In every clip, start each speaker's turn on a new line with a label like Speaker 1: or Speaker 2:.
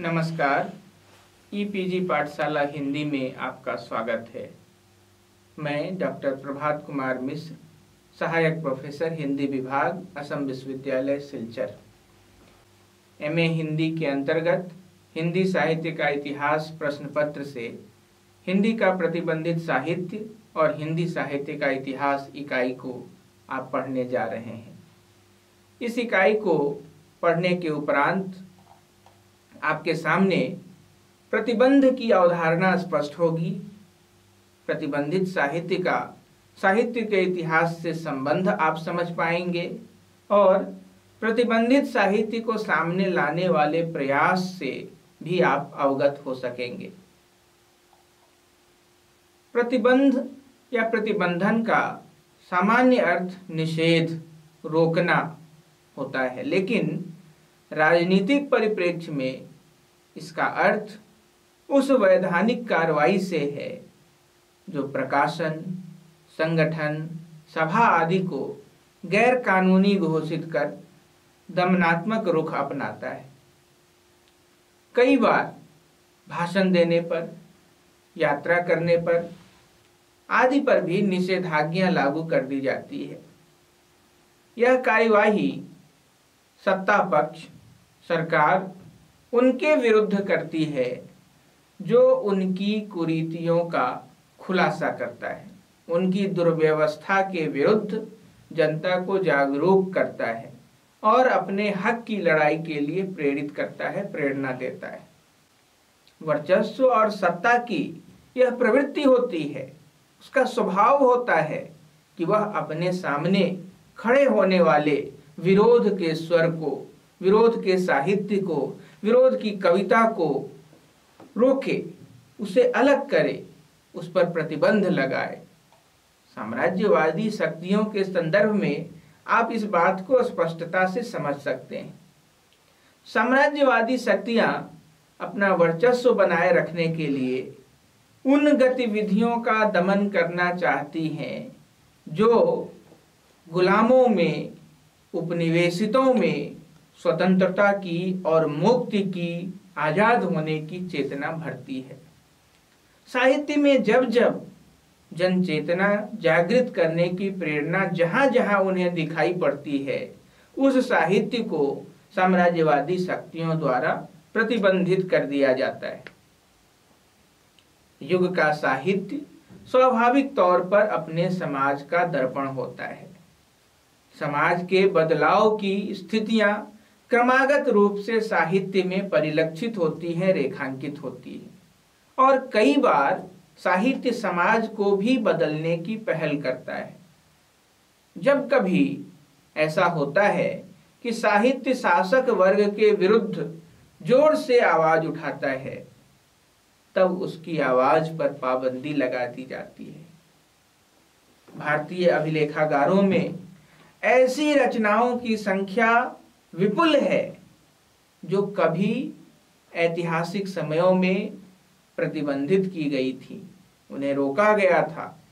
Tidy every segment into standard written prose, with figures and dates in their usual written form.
Speaker 1: नमस्कार। ईपीजी पाठशाला हिंदी में आपका स्वागत है। मैं डॉक्टर प्रभात कुमार मिश्र, सहायक प्रोफेसर हिंदी विभाग, असम विश्वविद्यालय सिलचर। एमए हिंदी के अंतर्गत हिंदी साहित्य का इतिहास प्रश्न पत्र से हिंदी का प्रतिबंधित साहित्य और हिंदी साहित्य का इतिहास इकाई को आप पढ़ने जा रहे हैं। इस इकाई को पढ़ने के उपरांत आपके सामने प्रतिबंध की अवधारणा स्पष्ट होगी। प्रतिबंधित साहित्य का साहित्य के इतिहास से संबंध आप समझ पाएंगे और प्रतिबंधित साहित्य को सामने लाने वाले प्रयास से भी आप अवगत हो सकेंगे। प्रतिबंध या प्रतिबंधन का सामान्य अर्थ निषेध, रोकना होता है, लेकिन राजनीतिक परिप्रेक्ष्य में इसका अर्थ उस वैधानिक कार्रवाई से है जो प्रकाशन, संगठन, सभा आदि को गैर कानूनी घोषित कर दमनात्मक रुख अपनाता है। कई बार भाषण देने पर, यात्रा करने पर आदि पर भी निषेधाज्ञा लागू कर दी जाती है। यह कार्यवाही सत्ता पक्ष, सरकार उनके विरुद्ध करती है जो उनकी कुरीतियों का खुलासा करता है, उनकी दुर्व्यवस्था के विरुद्ध जनता को जागरूक करता है और अपने हक की लड़ाई के लिए प्रेरित करता है, प्रेरणा देता है। वर्चस्व और सत्ता की यह प्रवृत्ति होती है, उसका स्वभाव होता है कि वह अपने सामने खड़े होने वाले विरोध के स्वर को, विरोध के साहित्य को, विरोध की कविता को रोके, उसे अलग करे, उस पर प्रतिबंध लगाए। साम्राज्यवादी शक्तियों के संदर्भ में आप इस बात को स्पष्टता से समझ सकते हैं। साम्राज्यवादी शक्तियां अपना वर्चस्व बनाए रखने के लिए उन गतिविधियों का दमन करना चाहती हैं जो गुलामों में, उपनिवेशितों में स्वतंत्रता की और मुक्ति की, आजाद होने की चेतना भरती है। साहित्य में जब जब जन चेतना जागृत करने की प्रेरणा जहां जहां उन्हें दिखाई पड़ती है, उस साहित्य को साम्राज्यवादी शक्तियों द्वारा प्रतिबंधित कर दिया जाता है। युग का साहित्य स्वाभाविक तौर पर अपने समाज का दर्पण होता है। समाज के बदलाव की स्थितियां क्रमागत रूप से साहित्य में परिलक्षित होती हैं, रेखांकित होती है और कई बार साहित्य समाज को भी बदलने की पहल करता है। जब कभी ऐसा होता है कि साहित्य शासक वर्ग के विरुद्ध जोर से आवाज उठाता है, तब उसकी आवाज पर पाबंदी लगा दी जाती है। भारतीय अभिलेखागारों में ऐसी रचनाओं की संख्या विपुल है जो कभी ऐतिहासिक समयों में प्रतिबंधित की गई थी, उन्हें रोका गया था।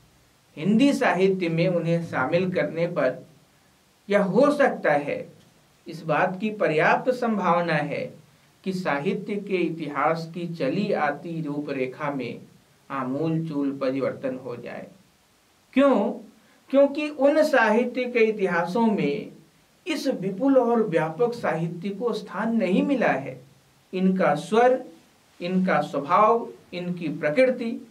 Speaker 1: हिंदी साहित्य में उन्हें शामिल करने पर यह हो सकता है, इस बात की पर्याप्त संभावना है कि साहित्य के इतिहास की चली आती रूपरेखा में आमूल-चूल परिवर्तन हो जाए। क्यों? क्योंकि उन साहित्य के इतिहासों में इस विपुल और व्यापक साहित्य को स्थान नहीं मिला है। इनका स्वर, इनका स्वभाव, इनकी प्रकृति,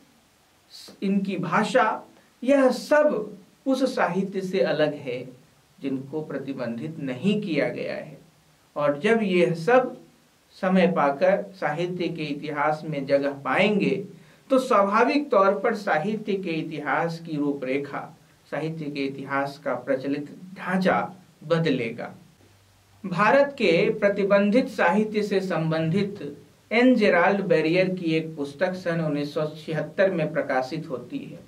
Speaker 1: इनकी भाषा, यह सब उस साहित्य से अलग है जिनको प्रतिबंधित नहीं किया गया है। और जब यह सब समय पाकर साहित्य के इतिहास में जगह पाएंगे तो स्वाभाविक तौर पर साहित्य के इतिहास की रूपरेखा, साहित्य के इतिहास का प्रचलित ढांचा बदलेगा। भारत के प्रतिबंधित साहित्य से संबंधित एन जेराल्ड बैरियर की एक पुस्तक सन 1976 में प्रकाशित होती है।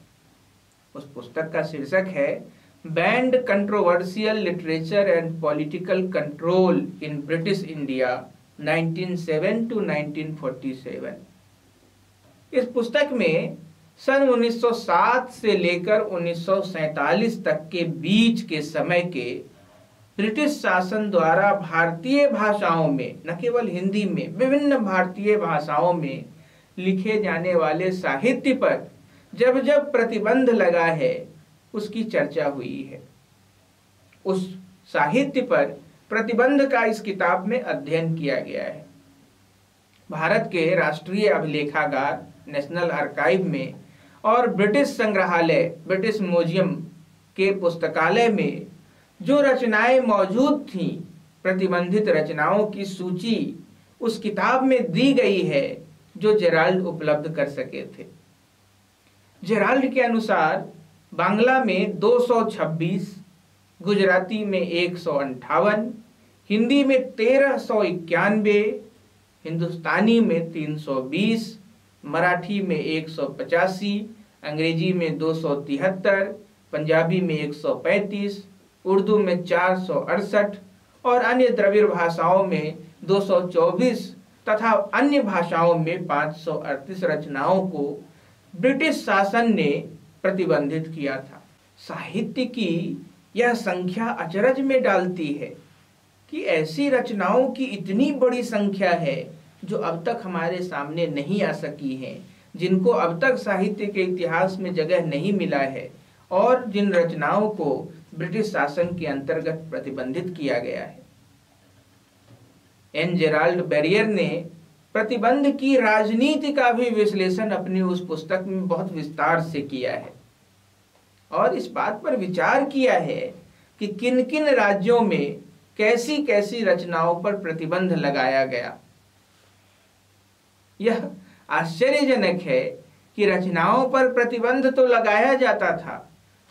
Speaker 1: उस पुस्तक का शीर्षक है band controversial literature and political control in British India 1907 to 1947। इस पुस्तक में सन 1907 से लेकर 1947 तक के बीच के समय के ब्रिटिश शासन द्वारा भारतीय भाषाओं में, न केवल हिंदी में, विभिन्न भारतीय भाषाओं में लिखे जाने वाले साहित्य पर जब जब प्रतिबंध लगा है उसकी चर्चा हुई है। उस साहित्य पर प्रतिबंध का इस किताब में अध्ययन किया गया है। भारत के राष्ट्रीय अभिलेखागार नेशनल आर्काइव में और ब्रिटिश संग्रहालय ब्रिटिश म्यूजियम के पुस्तकालय में जो रचनाएं मौजूद थीं, प्रतिबंधित रचनाओं की सूची उस किताब में दी गई है जो जेराल्ड उपलब्ध कर सके थे। जेराल्ड के अनुसार बांग्ला में 226, गुजराती में 158, हिंदी में 1391, हिंदुस्तानी में 320, मराठी में 185, अंग्रेजी में 273, पंजाबी में 135, उर्दू में 468 और अन्य द्रविड़ भाषाओं में 224 तथा अन्य भाषाओं में 538 रचनाओं को ब्रिटिश शासन ने प्रतिबंधित किया था। साहित्य की यह संख्या अचरज में डालती है कि ऐसी रचनाओं की इतनी बड़ी संख्या है जो अब तक हमारे सामने नहीं आ सकी हैं, जिनको अब तक साहित्य के इतिहास में जगह नहीं मिला है और जिन रचनाओं को ब्रिटिश शासन के अंतर्गत प्रतिबंधित किया गया है। एन जेराल्ड बैरियर ने प्रतिबंध की राजनीति का भी विश्लेषण अपनी उस पुस्तक में बहुत विस्तार से किया है और इस बात पर विचार किया है कि किन किन राज्यों में कैसी कैसी रचनाओं पर प्रतिबंध लगाया गया। यह आश्चर्यजनक है कि रचनाओं पर प्रतिबंध तो लगाया जाता था,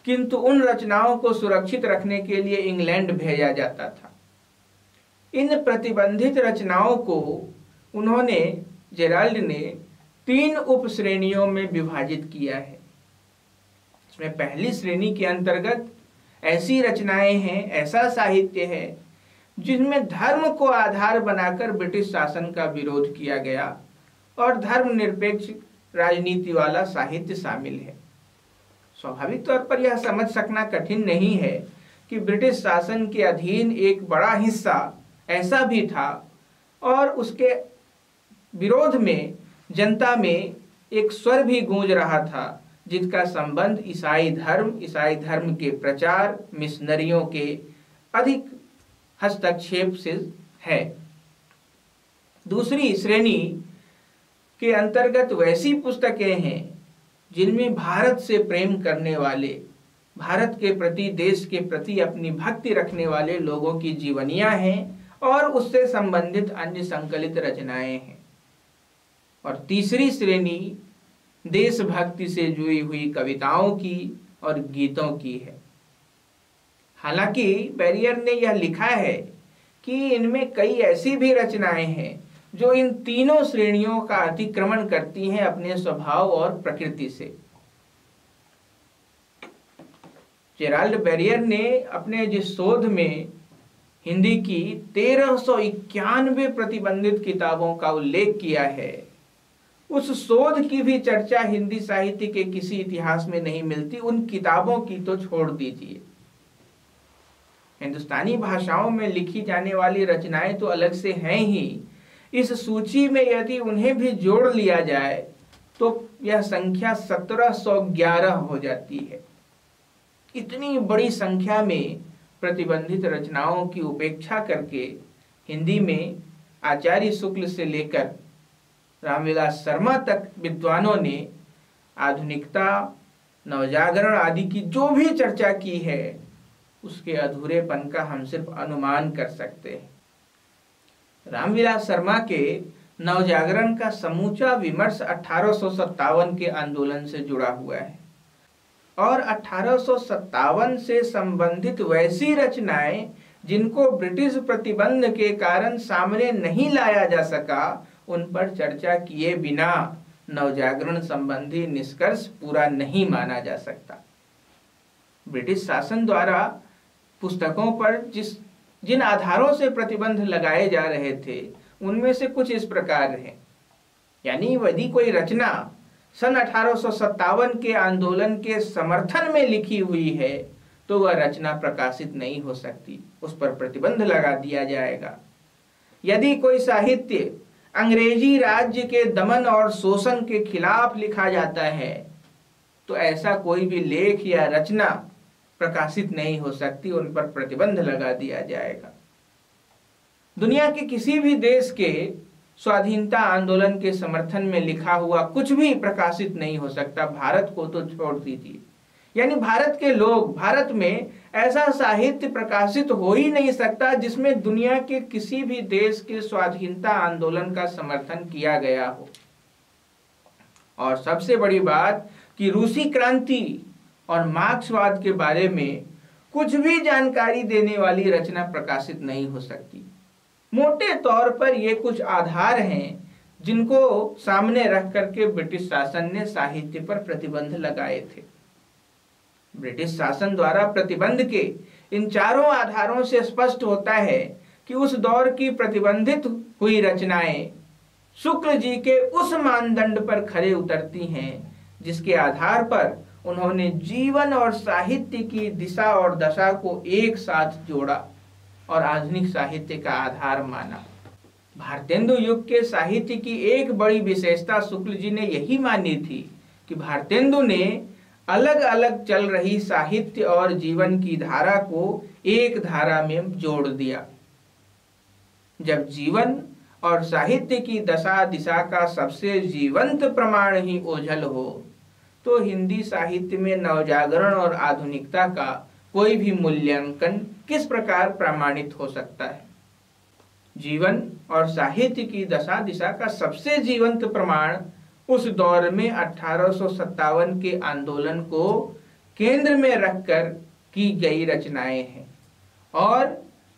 Speaker 1: किंतु उन रचनाओं को सुरक्षित रखने के लिए इंग्लैंड भेजा जाता था। इन प्रतिबंधित रचनाओं को उन्होंने, जेराल्ड ने 3 उप श्रेणियों में विभाजित किया है। इसमें पहली श्रेणी के अंतर्गत ऐसी रचनाएं हैं, ऐसा साहित्य है जिनमें धर्म को आधार बनाकर ब्रिटिश शासन का विरोध किया गया और धर्मनिरपेक्ष राजनीति वाला साहित्य शामिल है। स्वाभाविक तौर पर यह समझ सकना कठिन नहीं है कि ब्रिटिश शासन के अधीन एक बड़ा हिस्सा ऐसा भी था और उसके विरोध में जनता में एक स्वर भी गूंज रहा था जिसका संबंध ईसाई धर्म के प्रचार, मिशनरियों के अधिक हस्तक्षेप से है। दूसरी श्रेणी के अंतर्गत वैसी पुस्तकें हैं जिनमें भारत से प्रेम करने वाले, भारत के प्रति, देश के प्रति अपनी भक्ति रखने वाले लोगों की जीवनियां हैं और उससे संबंधित अन्य संकलित रचनाएं हैं। और तीसरी श्रेणी देशभक्ति से जुड़ी हुई कविताओं की और गीतों की है। हालांकि बैरियर ने यह लिखा है कि इनमें कई ऐसी भी रचनाएं हैं जो इन तीनों श्रेणियों का अतिक्रमण करती हैं अपने स्वभाव और प्रकृति से। जेराल्ड बैरियर ने अपने जिस शोध में हिंदी की 1391 प्रतिबंधित किताबों का उल्लेख किया है, उस शोध की भी चर्चा हिंदी साहित्य के किसी इतिहास में नहीं मिलती। उन किताबों की तो छोड़ दीजिए, हिंदुस्तानी भाषाओं में लिखी जाने वाली रचनाएं तो अलग से हैं ही। इस सूची में यदि उन्हें भी जोड़ लिया जाए तो यह संख्या 1711 हो जाती है। इतनी बड़ी संख्या में प्रतिबंधित रचनाओं की उपेक्षा करके हिंदी में आचार्य शुक्ल से लेकर रामविलास शर्मा तक विद्वानों ने आधुनिकता, नवजागरण आदि की जो भी चर्चा की है उसके अधूरेपन का हम सिर्फ अनुमान कर सकते हैं। रामविलास शर्मा के नवजागरण का समूचा विमर्श 1857 के आंदोलन से जुड़ा हुआ है और 1857 से संबंधित वैसी रचनाएं जिनको ब्रिटिश प्रतिबंध के कारण सामने नहीं लाया जा सका, उन पर चर्चा किए बिना नवजागरण संबंधी निष्कर्ष पूरा नहीं माना जा सकता। ब्रिटिश शासन द्वारा पुस्तकों पर जिन आधारों से प्रतिबंध लगाए जा रहे थे उनमें से कुछ इस प्रकार हैं। यानी यदि कोई रचना सन 1857 के आंदोलन के समर्थन में लिखी हुई है तो वह रचना प्रकाशित नहीं हो सकती, उस पर प्रतिबंध लगा दिया जाएगा। यदि कोई साहित्य अंग्रेजी राज्य के दमन और शोषण के खिलाफ लिखा जाता है तो ऐसा कोई भी लेख या रचना प्रकाशित नहीं हो सकती, उन पर प्रतिबंध लगा दिया जाएगा। दुनिया के किसी भी देश के स्वाधीनता आंदोलन के समर्थन में लिखा हुआ कुछ भी प्रकाशित नहीं हो सकता, भारत को तो छोड़ दीजिए। यानी भारत के लोग, भारत में ऐसा साहित्य प्रकाशित हो ही नहीं सकता जिसमें दुनिया के किसी भी देश के स्वाधीनता आंदोलन का समर्थन किया गया हो। और सबसे बड़ी बात कि रूसी क्रांति और मार्क्सवाद के बारे में कुछ भी जानकारी देने वाली रचना प्रकाशित नहीं हो सकती। मोटे तौर पर ये कुछ आधार हैं जिनको सामने रख करके ब्रिटिश शासन ने साहित्य पर प्रतिबंध लगाए थे। ब्रिटिश शासन द्वारा प्रतिबंध के इन चारों आधारों से स्पष्ट होता है कि उस दौर की प्रतिबंधित हुई रचनाएं शुक्ल जी के उस मानदंड पर खरे उतरती हैं जिसके आधार पर उन्होंने जीवन और साहित्य की दिशा और दशा को एक साथ जोड़ा और आधुनिक साहित्य का आधार माना। भारतेंदु युग के साहित्य की एक बड़ी विशेषता शुक्ल जी ने यही मानी थी कि भारतेंदु ने अलग अलग चल रही साहित्य और जीवन की धारा को एक धारा में जोड़ दिया। जब जीवन और साहित्य की दशा दिशा का सबसे जीवंत प्रमाण ही ओझल हो तो हिंदी साहित्य में नवजागरण और आधुनिकता का कोई भी मूल्यांकन किस प्रकार प्रमाणित हो सकता है। जीवन और साहित्य की दशा दिशा का सबसे जीवंत प्रमाण उस दौर में 1857 के आंदोलन को केंद्र में रखकर की गई रचनाएं हैं और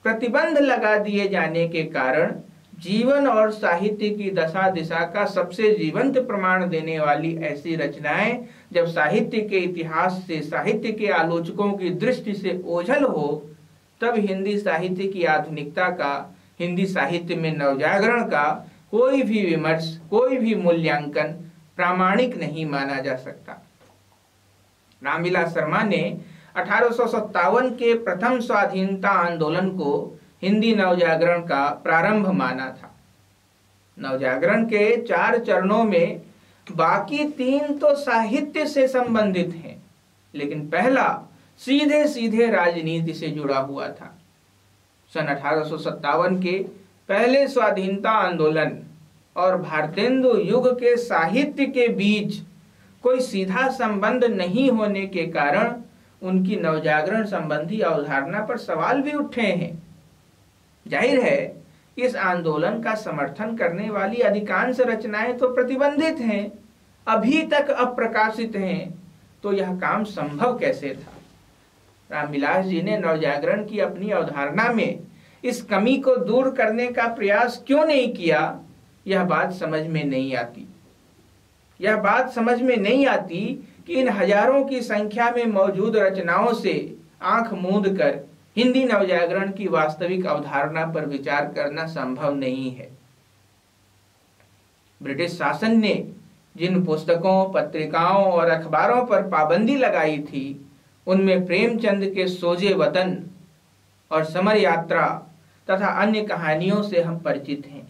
Speaker 1: प्रतिबंध लगा दिए जाने के कारण जीवन और साहित्य की दशा दिशा का सबसे जीवंत प्रमाण देने वाली ऐसी रचनाएं जब साहित्य के इतिहास से, साहित्य के आलोचकों की दृष्टि से ओझल हो, तब हिंदी साहित्य की आधुनिकता का, हिंदी साहित्य में नवजागरण का कोई भी विमर्श, कोई भी मूल्यांकन प्रामाणिक नहीं माना जा सकता। रामविलास शर्मा ने 1857 के प्रथम स्वाधीनता आंदोलन को हिंदी नवजागरण का प्रारंभ माना था। नवजागरण के 4 चरणों में बाकी 3 तो साहित्य से संबंधित हैं, लेकिन पहला सीधे सीधे राजनीति से जुड़ा हुआ था। सन 1857 के पहले स्वाधीनता आंदोलन और भारतेंदु युग के साहित्य के बीच कोई सीधा संबंध नहीं होने के कारण उनकी नवजागरण संबंधी अवधारणा पर सवाल भी उठे हैं। जाहिर है इस आंदोलन का समर्थन करने वाली अधिकांश रचनाएं तो प्रतिबंधित हैं, अभी तक अप्रकाशित हैं, तो यह काम संभव कैसे था। रामविलास जी ने नवजागरण की अपनी अवधारणा में इस कमी को दूर करने का प्रयास क्यों नहीं किया, यह बात समझ में नहीं आती। यह बात समझ में नहीं आती कि इन हजारों की संख्या में मौजूद रचनाओं से आंख मूंद कर हिंदी नवजागरण की वास्तविक अवधारणा पर विचार करना संभव नहीं है। ब्रिटिश शासन ने जिन पुस्तकों, पत्रिकाओं और अखबारों पर पाबंदी लगाई थी, उनमें प्रेमचंद के सोजे वतन और समर यात्रा तथा अन्य कहानियों से हम परिचित हैं।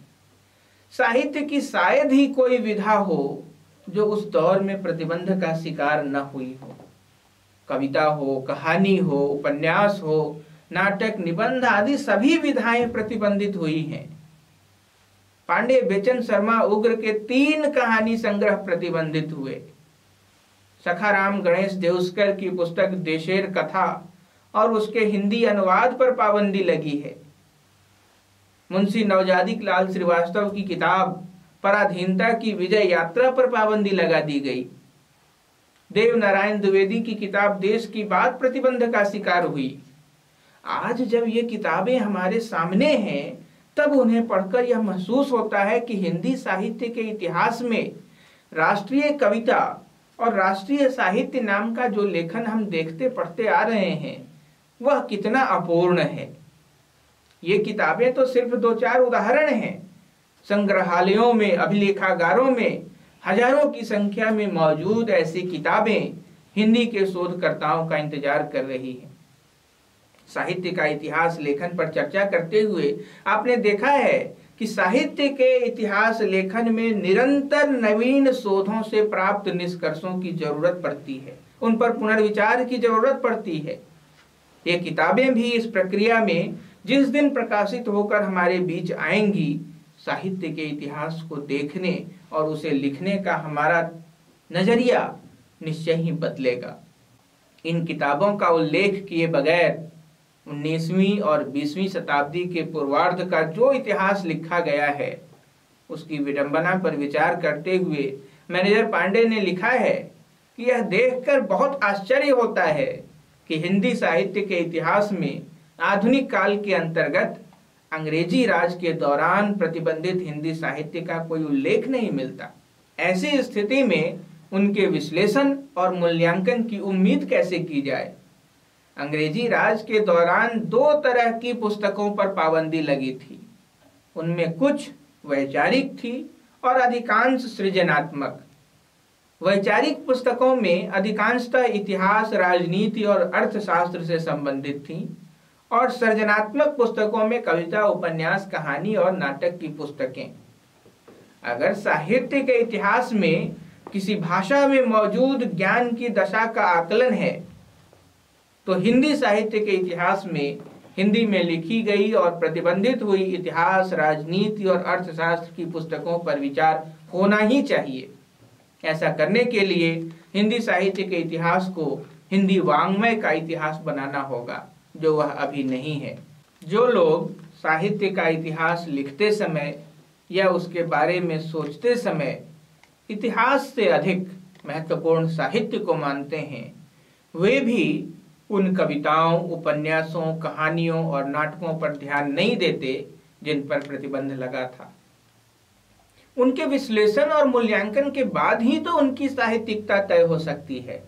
Speaker 1: साहित्य की शायद ही कोई विधा हो जो उस दौर में प्रतिबंध का शिकार न हुई हो। कविता हो, कहानी हो, उपन्यास हो, नाटक, निबंध आदि सभी विधाएं प्रतिबंधित हुई हैं। पांडे बेचन शर्मा उग्र के 3 कहानी संग्रह प्रतिबंधित हुए। सखाराम गणेश देउस्कर की पुस्तक देशेर कथा और उसके हिंदी अनुवाद पर पाबंदी लगी है। मुंशी नवजादिक लाल श्रीवास्तव की किताब पराधीनता की विजय यात्रा पर पाबंदी लगा दी गई। देव नारायण द्विवेदी की किताब देश की बात प्रतिबंध का शिकार हुई। आज जब ये किताबें हमारे सामने हैं, तब उन्हें पढ़कर यह महसूस होता है कि हिंदी साहित्य के इतिहास में राष्ट्रीय कविता और राष्ट्रीय साहित्य नाम का जो लेखन हम देखते पढ़ते आ रहे हैं, वह कितना अपूर्ण है। ये किताबें तो सिर्फ 2-4 उदाहरण हैं। संग्रहालयों में, अभिलेखागारों में हजारों की संख्या में मौजूद ऐसी किताबें हिंदी के शोधकर्ताओं का इंतजार कर रही हैं। साहित्य का इतिहास लेखन पर चर्चा करते हुए आपने देखा है कि साहित्य के इतिहास लेखन में निरंतर नवीन शोधों से प्राप्त निष्कर्षों की जरूरत पड़ती है, उन पर पुनर्विचार की जरूरत पड़ती है। ये किताबें भी इस प्रक्रिया में जिस दिन प्रकाशित होकर हमारे बीच आएंगी, साहित्य के इतिहास को देखने और उसे लिखने का हमारा नजरिया निश्चय ही बदलेगा। इन किताबों का उल्लेख किए बगैर 19वीं और 20वीं शताब्दी के पूर्वार्ध का जो इतिहास लिखा गया है, उसकी विडंबना पर विचार करते हुए मैनेजर पांडे ने लिखा है कि यह देखकर बहुत आश्चर्य होता है कि हिंदी साहित्य के इतिहास में आधुनिक काल के अंतर्गत अंग्रेजी राज के दौरान प्रतिबंधित हिंदी साहित्य का कोई उल्लेख नहीं मिलता। ऐसी स्थिति में उनके विश्लेषण और मूल्यांकन की उम्मीद कैसे की जाए। अंग्रेजी राज के दौरान 2 तरह की पुस्तकों पर पाबंदी लगी थी, उनमें कुछ वैचारिक थी और अधिकांश सृजनात्मक। वैचारिक पुस्तकों में अधिकांशतः इतिहास, राजनीति और अर्थशास्त्र से संबंधित थी और सृजनात्मक पुस्तकों में कविता, उपन्यास, कहानी और नाटक की पुस्तकें। अगर साहित्य के इतिहास में किसी भाषा में मौजूद ज्ञान की दशा का आकलन है, तो हिंदी साहित्य के इतिहास में हिंदी में लिखी गई और प्रतिबंधित हुई इतिहास, राजनीति और अर्थशास्त्र की पुस्तकों पर विचार होना ही चाहिए। ऐसा करने के लिए हिंदी साहित्य के इतिहास को हिंदी वाङ्मय का इतिहास बनाना होगा, जो वह अभी नहीं है। जो लोग साहित्य का इतिहास लिखते समय या उसके बारे में सोचते समय इतिहास से अधिक महत्वपूर्ण साहित्य को मानते हैं, वे भी उन कविताओं, उपन्यासों, कहानियों और नाटकों पर ध्यान नहीं देते जिन पर प्रतिबंध लगा था। उनके विश्लेषण और मूल्यांकन के बाद ही तो उनकी साहित्यिकता तय हो सकती है,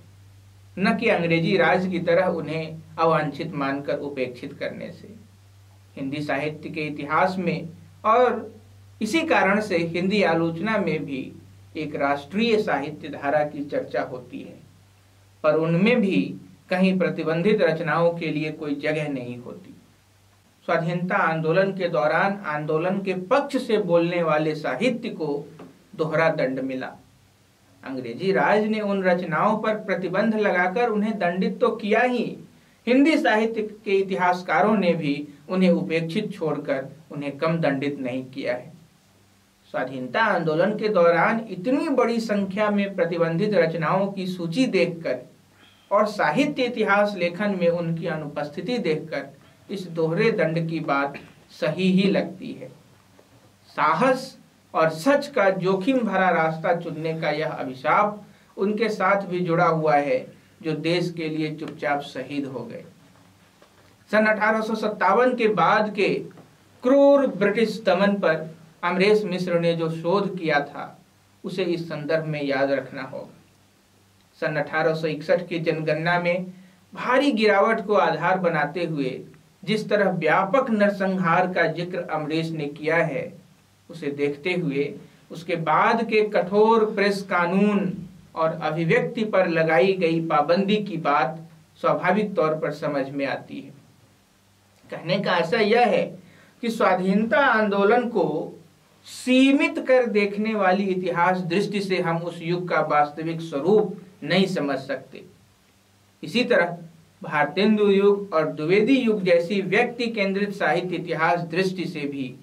Speaker 1: न कि अंग्रेजी राज की तरह उन्हें अवांछित मानकर उपेक्षित करने से। हिंदी साहित्य के इतिहास में और इसी कारण से हिंदी आलोचना में भी एक राष्ट्रीय साहित्य धारा की चर्चा होती है, पर उनमें भी कहीं प्रतिबंधित रचनाओं के लिए कोई जगह नहीं होती। स्वाधीनता आंदोलन के दौरान आंदोलन के पक्ष से बोलने वाले साहित्य को दोहरा दंड मिला। अंग्रेजी राज ने उन रचनाओं पर प्रतिबंध लगाकर उन्हें दंडित तो किया ही, हिंदी साहित्य के इतिहासकारों ने भी उन्हें उपेक्षित छोड़कर उन्हें कम दंडित नहीं किया है। स्वाधीनता आंदोलन के दौरान इतनी बड़ी संख्या में प्रतिबंधित रचनाओं की सूची देखकर और साहित्य इतिहास लेखन में उनकी अनुपस्थिति देखकर इस दोहरे दंड की बात सही ही लगती है। साहस और सच का जोखिम भरा रास्ता चुनने का यह अभिशाप उनके साथ भी जुड़ा हुआ है, जो देश के लिए चुपचाप शहीद हो गए। सन 1857 के बाद के क्रूर ब्रिटिश दमन पर अमरेश मिश्र ने जो शोध किया था, उसे इस संदर्भ में याद रखना होगा। सन 1861 की जनगणना में भारी गिरावट को आधार बनाते हुए जिस तरह व्यापक नरसंहार का जिक्र अमरेश ने किया है, उसे देखते हुए उसके बाद के कठोर प्रेस कानून और अभिव्यक्ति पर लगाई गई पाबंदी की बात स्वाभाविक तौर पर समझ में आती है। कहने का आशय यह है कि स्वाधीनता आंदोलन को सीमित कर देखने वाली इतिहास दृष्टि से हम उस युग का वास्तविक स्वरूप नहीं समझ सकते। इसी तरह भारतेंदु युग और द्विवेदी युग जैसी व्यक्ति केंद्रित साहित्य इतिहास दृष्टि से भी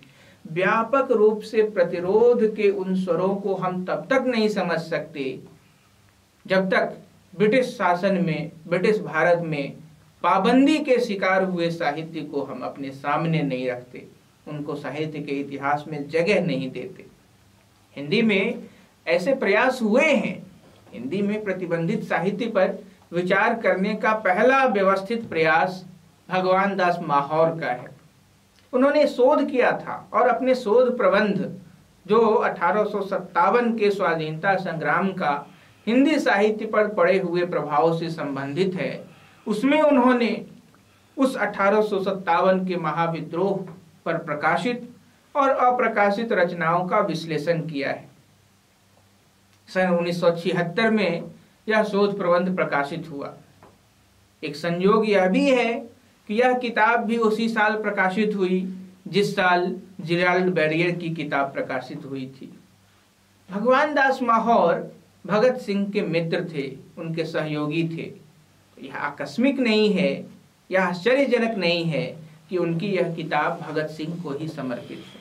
Speaker 1: व्यापक रूप से प्रतिरोध के उन स्वरों को हम तब तक नहीं समझ सकते जब तक ब्रिटिश शासन में, ब्रिटिश भारत में पाबंदी के शिकार हुए साहित्य को हम अपने सामने नहीं रखते, उनको साहित्य के इतिहास में जगह नहीं देते। हिंदी में ऐसे प्रयास हुए हैं। हिंदी में प्रतिबंधित साहित्य पर विचार करने का पहला व्यवस्थित प्रयास भगवान दास माहौर का है। उन्होंने शोध किया था और अपने शोध प्रबंध, जो 1857 के स्वाधीनता संग्राम का हिंदी साहित्य पर पड़े हुए प्रभाव से संबंधित है, उसमें उन्होंने उस 1857 के महाविद्रोह पर प्रकाशित और अप्रकाशित रचनाओं का विश्लेषण किया है। सन 1976 में यह शोध प्रबंध प्रकाशित हुआ। एक संयोग यह भी है कि यह किताब भी उसी साल प्रकाशित हुई जिस साल जेराल्ड बैरियर की किताब प्रकाशित हुई थी। भगवान दास माहौर भगत सिंह के मित्र थे, उनके सहयोगी थे। यह आकस्मिक नहीं है, यह आश्चर्यजनक नहीं है कि उनकी यह किताब भगत सिंह को ही समर्पित है।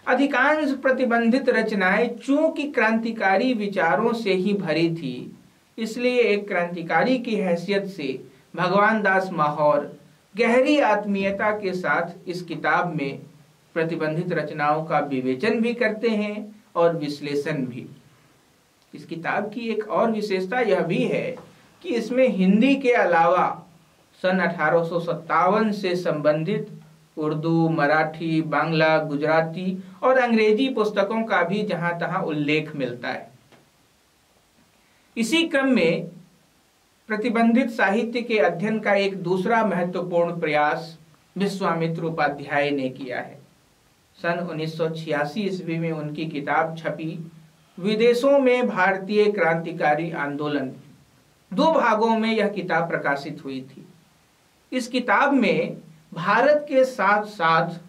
Speaker 1: अधिकांश प्रतिबंधित रचनाएं चूंकि क्रांतिकारी विचारों से ही भरी थी, इसलिए एक क्रांतिकारी की हैसियत से भगवान दास माहौर गहरी आत्मीयता के साथ इस किताब में प्रतिबंधित रचनाओं का विवेचन भी करते हैं और विश्लेषण भी। इस किताब की एक और विशेषता यह भी है कि इसमें हिंदी के अलावा सन 1857 से संबंधित उर्दू, मराठी, बांग्ला, गुजराती और अंग्रेजी पुस्तकों का भी जहां तहां उल्लेख मिलता है। इसी क्रम में प्रतिबंधित साहित्य के अध्ययन का एक दूसरा महत्वपूर्ण प्रयास विश्वामित्र उपाध्याय ने किया है। सन 1986 ईस्वी में उनकी किताब छपी, विदेशों में भारतीय क्रांतिकारी आंदोलन। 2 भागों में यह किताब प्रकाशित हुई थी। इस किताब में भारत के साथ साथ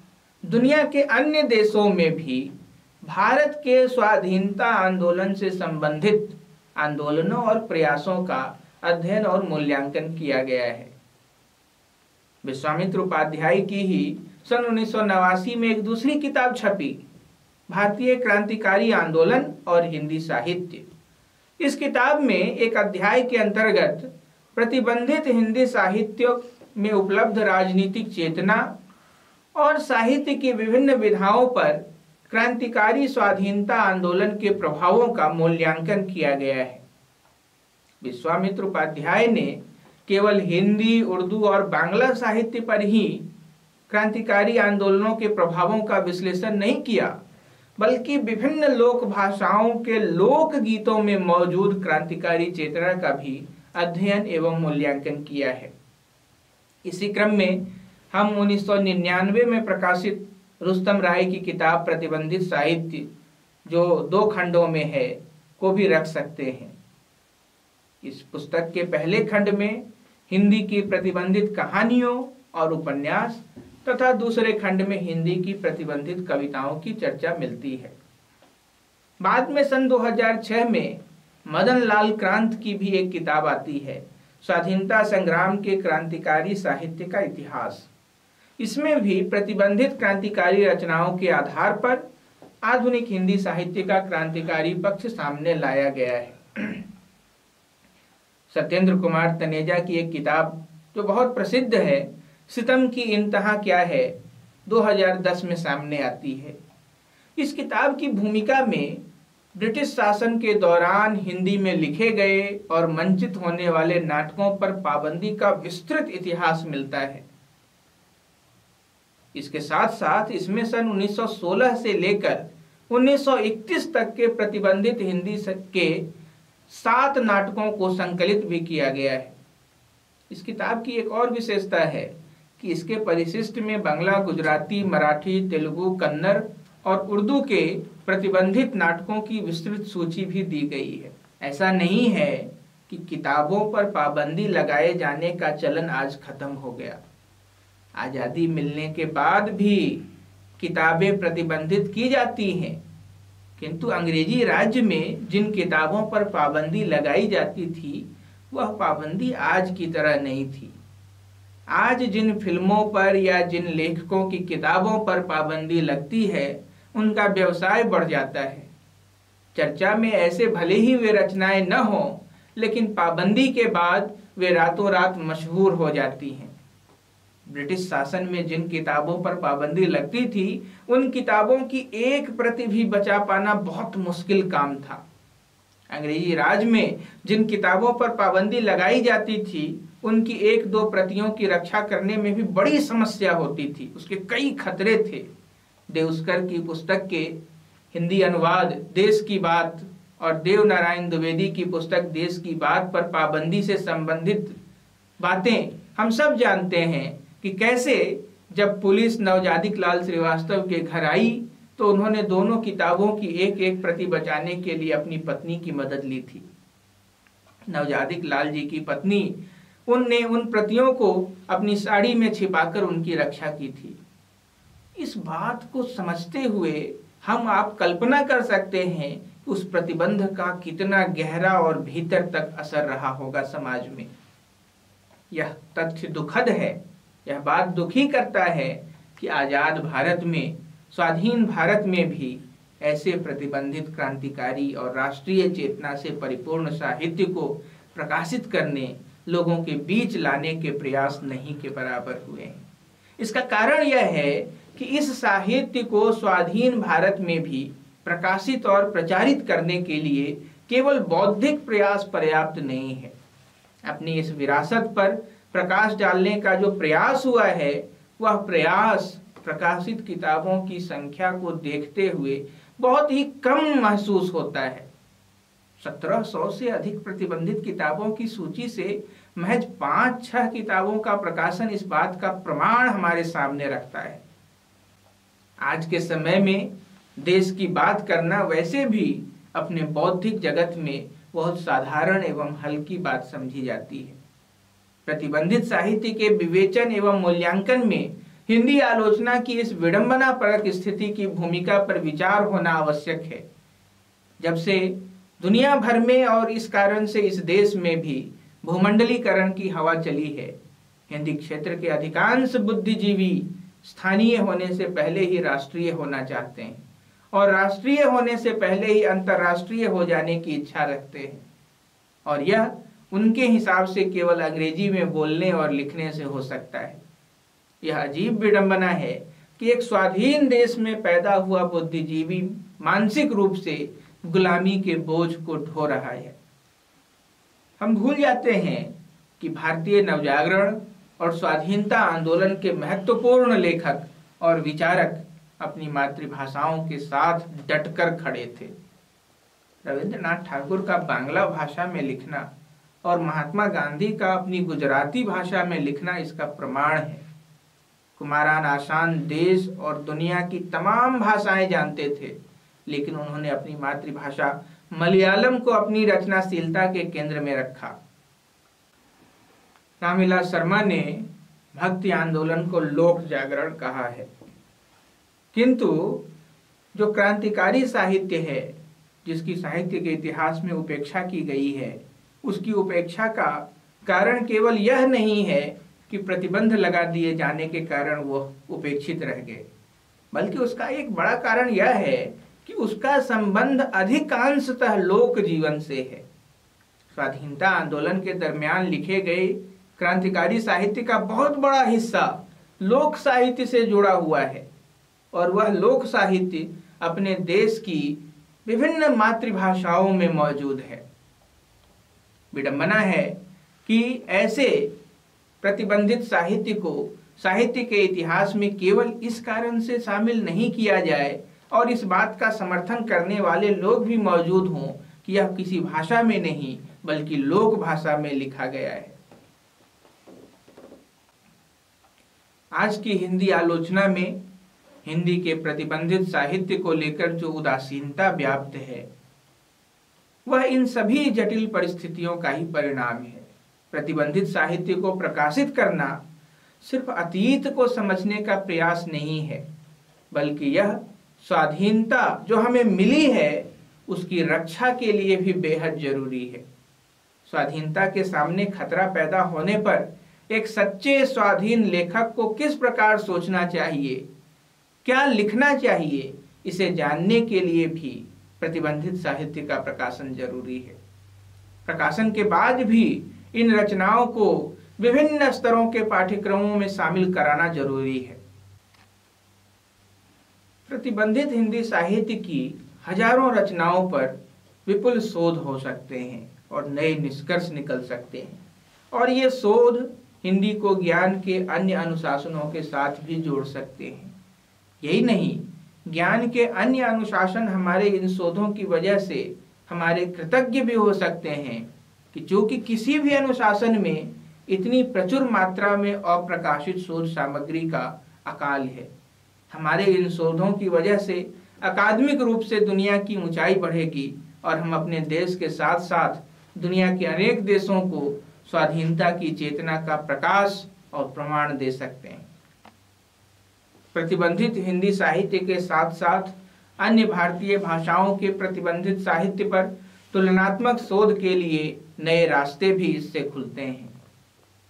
Speaker 1: दुनिया के अन्य देशों में भी भारत के स्वाधीनता आंदोलन से संबंधित आंदोलनों और प्रयासों का अध्ययन और मूल्यांकन किया गया है। विश्वामित्र उपाध्याय की ही सन 1989 में एक दूसरी किताब छपी, भारतीय क्रांतिकारी आंदोलन और हिंदी साहित्य। इस किताब में एक अध्याय के अंतर्गत प्रतिबंधित हिंदी साहित्य में उपलब्ध राजनीतिक चेतना और साहित्य की विभिन्न विधाओं पर क्रांतिकारी स्वाधीनता आंदोलन के प्रभावों का मूल्यांकन किया गया है। विश्वामित्र उपाध्याय ने केवल हिंदी, उर्दू और बांग्ला साहित्य पर ही क्रांतिकारी आंदोलनों के प्रभावों का विश्लेषण नहीं किया, बल्कि विभिन्न लोक भाषाओं के लोक गीतों में मौजूद क्रांतिकारी चेतना का भी अध्ययन एवं मूल्यांकन किया है। इसी क्रम में हम 1999 में प्रकाशित रुस्तम राय की किताब प्रतिबंधित साहित्य, जो 2 खंडों में है, को भी रख सकते हैं। इस पुस्तक के पहले खंड में हिंदी की प्रतिबंधित कहानियों और उपन्यास तथा दूसरे खंड में हिंदी की प्रतिबंधित कविताओं की चर्चा मिलती है। बाद में सन 2006 में मदन लाल क्रांत की भी एक किताब आती है, स्वाधीनता संग्राम के क्रांतिकारी साहित्य का इतिहास। इसमें भी प्रतिबंधित क्रांतिकारी रचनाओं के आधार पर आधुनिक हिंदी साहित्य का क्रांतिकारी पक्ष सामने लाया गया है। सत्येंद्र कुमार तनेजा की एक किताब जो बहुत प्रसिद्ध है, सितम की इंतहा क्या है, 2010 में सामने आती है। इस किताब की भूमिका में ब्रिटिश शासन के दौरान हिंदी में लिखे गए और मंचित होने वाले नाटकों पर पाबंदी का विस्तृत इतिहास मिलता है। इसके साथ साथ इसमें सन 1916 से लेकर 1931 तक के प्रतिबंधित हिंदी के 7 नाटकों को संकलित भी किया गया है। इस किताब की एक और विशेषता है कि इसके परिशिष्ट में बांग्ला, गुजराती, मराठी, तेलुगु, कन्नड़ और उर्दू के प्रतिबंधित नाटकों की विस्तृत सूची भी दी गई है। ऐसा नहीं है कि किताबों पर पाबंदी लगाए जाने का चलन आज खत्म हो गया। आजादी मिलने के बाद भी किताबें प्रतिबंधित की जाती हैं, किंतु अंग्रेजी राज्य में जिन किताबों पर पाबंदी लगाई जाती थी, वह पाबंदी आज की तरह नहीं थी। आज जिन फिल्मों पर या जिन लेखकों की किताबों पर पाबंदी लगती है, उनका व्यवसाय बढ़ जाता है। चर्चा में ऐसे भले ही वे रचनाएं न हों, लेकिन पाबंदी के बाद वे रातों रात मशहूर हो जाती हैं। ब्रिटिश शासन में जिन किताबों पर पाबंदी लगती थी, उन किताबों की एक प्रति भी बचा पाना बहुत मुश्किल काम था। अंग्रेजी राज में जिन किताबों पर पाबंदी लगाई जाती थी, उनकी 1-2 प्रतियों की रक्षा करने में भी बड़ी समस्या होती थी। उसके कई खतरे थे। देवस्कर की पुस्तक के हिंदी अनुवाद देश की बात और देव नारायण द्विवेदी की पुस्तक देश की बात पर पाबंदी से संबंधित बातें हम सब जानते हैं कि कैसे जब पुलिस नवजादिक लाल श्रीवास्तव के घर आई तो उन्होंने दोनों किताबों की एक प्रति बचाने के लिए अपनी पत्नी की मदद ली थी। नवजादिक लाल जी की पत्नी उनने उन प्रतियों को अपनी साड़ी में छिपाकर उनकी रक्षा की थी। इस बात को समझते हुए हम आप कल्पना कर सकते हैं कि उस प्रतिबंध का कितना गहरा और भीतर तक असर रहा होगा समाज में। यह तथ्य दुखद है, यह बात दुखी करता है कि आजाद भारत में, स्वाधीन भारत में भी ऐसे प्रतिबंधित क्रांतिकारी और राष्ट्रीय चेतना से परिपूर्ण साहित्य को प्रकाशित करने, लोगों के बीच लाने के प्रयास नहीं के बराबर हुए हैं। इसका कारण यह है कि इस साहित्य को स्वाधीन भारत में भी प्रकाशित और प्रचारित करने के लिए केवल बौद्धिक प्रयास पर्याप्त नहीं है। अपनी इस विरासत पर प्रकाश डालने का जो प्रयास हुआ है, वह प्रयास प्रकाशित किताबों की संख्या को देखते हुए बहुत ही कम महसूस होता है। 1700 से अधिक प्रतिबंधित किताबों की सूची से महज 5-6 किताबों का प्रकाशन इस बात का प्रमाण हमारे सामने रखता है। आज के समय में देश की बात करना वैसे भी अपने बौद्धिक जगत में बहुत साधारण एवं हल्की बात समझी जाती है। प्रतिबंधित साहित्य के विवेचन एवं मूल्यांकन में हिंदी आलोचना की इस विडंबनापरक स्थिति की भूमिका पर विचार होना आवश्यक है। जब से दुनिया भर में और इस कारण से इस देश में भी भूमंडलीकरण की हवा चली है, हिंदी क्षेत्र के अधिकांश बुद्धिजीवी स्थानीय होने से पहले ही राष्ट्रीय होना चाहते हैं और राष्ट्रीय होने से पहले ही अंतर्राष्ट्रीय हो जाने की इच्छा रखते हैं, और यह उनके हिसाब से केवल अंग्रेजी में बोलने और लिखने से हो सकता है। यह अजीब विडंबना है कि एक स्वाधीन देश में पैदा हुआ बुद्धिजीवी मानसिक रूप से गुलामी के बोझ को ढो रहा है। हम भूल जाते हैं कि भारतीय नवजागरण और स्वाधीनता आंदोलन के महत्वपूर्ण लेखक और विचारक अपनी मातृभाषाओं के साथ डटकर खड़े थे। रविंद्रनाथ ठाकुर का बांग्ला भाषा में लिखना और महात्मा गांधी का अपनी गुजराती भाषा में लिखना इसका प्रमाण है। कुमारान आशान देश और दुनिया की तमाम भाषाएं जानते थे, लेकिन उन्होंने अपनी मातृभाषा मलयालम को अपनी रचनाशीलता के केंद्र में रखा। रामविलास शर्मा ने भक्ति आंदोलन को लोक जागरण कहा है, किंतु जो क्रांतिकारी साहित्य है, जिसकी साहित्य के इतिहास में उपेक्षा की गई है, उसकी उपेक्षा का कारण केवल यह नहीं है कि प्रतिबंध लगा दिए जाने के कारण वह उपेक्षित रह गए, बल्कि उसका एक बड़ा कारण यह है कि उसका संबंध अधिकांशतः लोक जीवन से है। स्वाधीनता आंदोलन के दरमियान लिखे गए क्रांतिकारी साहित्य का बहुत बड़ा हिस्सा लोक साहित्य से जुड़ा हुआ है, और वह लोक साहित्य अपने देश की विभिन्न मातृभाषाओं में मौजूद है। विडंबना है कि ऐसे प्रतिबंधित साहित्य को साहित्य के इतिहास में केवल इस कारण से शामिल नहीं किया जाए और इस बात का समर्थन करने वाले लोग भी मौजूद हों कि यह किसी भाषा में नहीं बल्कि लोक भाषा में लिखा गया है। आज की हिंदी आलोचना में हिंदी के प्रतिबंधित साहित्य को लेकर जो उदासीनता व्याप्त है, वह इन सभी जटिल परिस्थितियों का ही परिणाम है। प्रतिबंधित साहित्य को प्रकाशित करना सिर्फ अतीत को समझने का प्रयास नहीं है, बल्कि यह स्वाधीनता जो हमें मिली है उसकी रक्षा के लिए भी बेहद जरूरी है। स्वाधीनता के सामने खतरा पैदा होने पर एक सच्चे स्वाधीन लेखक को किस प्रकार सोचना चाहिए, क्या लिखना चाहिए, इसे जानने के लिए भी प्रतिबंधित साहित्य का प्रकाशन जरूरी है। प्रकाशन के बाद भी इन रचनाओं को विभिन्न स्तरों के पाठ्यक्रमों में शामिल कराना जरूरी है। प्रतिबंधित हिंदी साहित्य की हजारों रचनाओं पर विपुल शोध हो सकते हैं और नए निष्कर्ष निकल सकते हैं, और ये शोध हिंदी को ज्ञान के अन्य अनुशासनों के साथ भी जोड़ सकते हैं। यही नहीं, ज्ञान के अन्य अनुशासन हमारे इन शोधों की वजह से हमारे कृतज्ञ भी हो सकते हैं कि जो कि किसी भी अनुशासन में इतनी प्रचुर मात्रा में अप्रकाशित शोध सामग्री का अकाल है। हमारे इन शोधों की वजह से अकादमिक रूप से दुनिया की ऊंचाई बढ़ेगी और हम अपने देश के साथ साथ दुनिया के अनेक देशों को स्वाधीनता की चेतना का प्रकाश और प्रमाण दे सकते हैं। प्रतिबंधित हिंदी साहित्य के साथ साथ अन्य भारतीय भाषाओं के प्रतिबंधित साहित्य पर तुलनात्मक शोध के लिए नए रास्ते भी इससे खुलते हैं।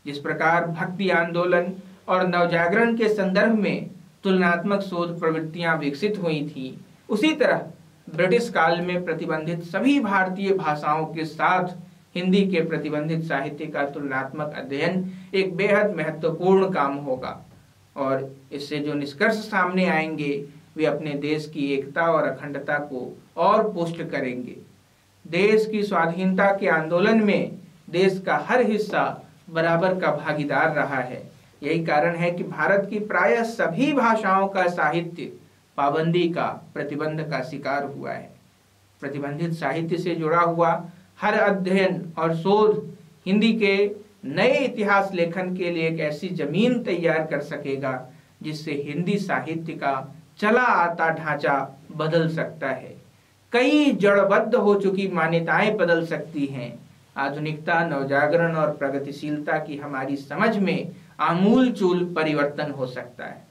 Speaker 1: जिस प्रकार भक्ति आंदोलन और नवजागरण के संदर्भ में तुलनात्मक शोध प्रवृत्तियां विकसित हुई थी, उसी तरह ब्रिटिश काल में प्रतिबंधित सभी भारतीय भाषाओं के साथ हिंदी के प्रतिबंधित साहित्य का तुलनात्मक अध्ययन एक बेहद महत्वपूर्ण काम होगा और इससे जो निष्कर्ष सामने आएंगे वे अपने देश की एकता और अखंडता को और पुष्ट करेंगे। देश की स्वाधीनता के आंदोलन में देश का हर हिस्सा बराबर का भागीदार रहा है। यही कारण है कि भारत की प्रायः सभी भाषाओं का साहित्य पाबंदी का, प्रतिबंध का शिकार हुआ है। प्रतिबंधित साहित्य से जुड़ा हुआ हर अध्ययन और शोध हिंदी के नए इतिहास लेखन के लिए एक ऐसी जमीन तैयार कर सकेगा जिससे हिंदी साहित्य का चला आता ढांचा बदल सकता है। कई जड़बद्ध हो चुकी मान्यताएं बदल सकती हैं। आधुनिकता, नवजागरण और प्रगतिशीलता की हमारी समझ में आमूल चूल परिवर्तन हो सकता है।